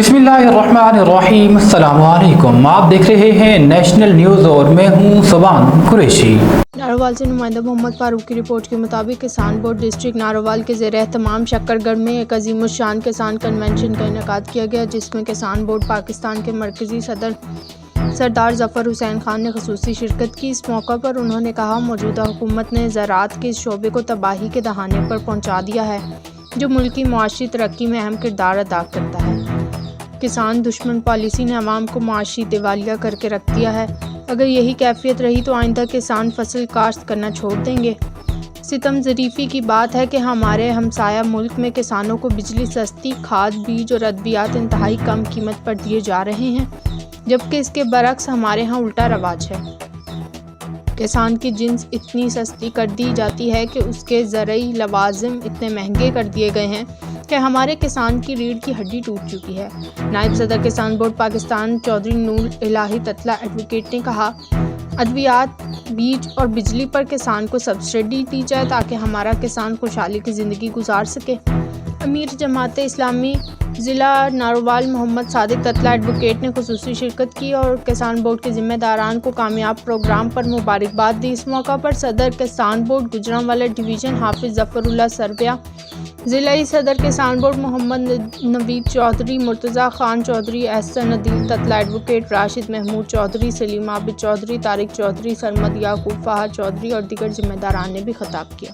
बिस्मिल्लाहिर्रहमानिर्रहीम। अस्सलाम वालेकुम। आप देख रहे हैं नेशनल न्यूज़ और मैं हूं सुबान कुरैशी। नारोवाल से नुमाइंदा मोहम्मद फारूक की रिपोर्ट के मुताबिक किसान बोर्ड डिस्ट्रिक्ट नारोवाल के ज़ेर एहतमाम शक्करगढ़ में एक अज़ीमुश्शान किसान कन्वेंशन का इनेकाद किया गया, जिसमें किसान बोर्ड पाकिस्तान के मरकज़ी सदर सरदार ज़फ़र हुसैन खान ने ख़ुसूसी शिरकत की। इस मौका पर उन्होंने कहा, मौजूदा हुकूमत ने ज़राअत के इस शोबे को तबाही के दहाने पर पहुँचा दिया है, जो मुल्क की मुआशी तरक्की में अहम किरदार अदा करता है। किसान दुश्मन पॉलिसी ने अवाम को मुआशी दिवालिया करके रख दिया है। अगर यही कैफियत रही तो आइंदा किसान फसल काश्त करना छोड़ देंगे। सितम ज़रीफ़ी की बात है कि हमारे हमसाया मुल्क में किसानों को बिजली सस्ती, खाद, बीज और अद्वियात इंतहाई कम कीमत पर दिए जा रहे हैं, जबकि इसके बरक्स हमारे यहाँ उल्टा रवाज है। किसान की जिन्स इतनी सस्ती कर दी जाती है कि उसके ज़रई लवाजिम इतने महंगे कर दिए गए हैं कि हमारे किसान की रीढ़ की हड्डी टूट चुकी है। नायब सदर किसान बोर्ड पाकिस्तान चौधरी नूर इलाही ततला एडवोकेट ने कहा, अद्वियात, बीज और बिजली पर किसान को सब्सिडी दी जाए ताकि हमारा किसान खुशहाली की ज़िंदगी गुजार सके। अमीर जमात इस्लामी ज़िला नारोवाल मोहम्मद सादिक ततला एडवोकेट ने खुसूसी शिरकत की और किसान बोर्ड के ज़िम्मेदारान को कामयाब प्रोग्राम पर मुबारकबाद दी। इस मौका पर सदर किसान बोर्ड गुजरांवाला डिवीज़न हाफिज़ ज़फ़रुल्लाह सरबिया, ज़िलाई सदर किसान बोर्ड मोहम्मद नवीद चौधरी, मुर्तज़ा खान चौधरी, एहसन अदील ततला एडवोकेट, राशिद महमूद चौधरी, सलीम आबिद चौधरी, तारिक चौधरी, सरमद याकूब, फ़ाहद चौधरी और दीगर ज़िम्मेदारान ने भी खिताब किया।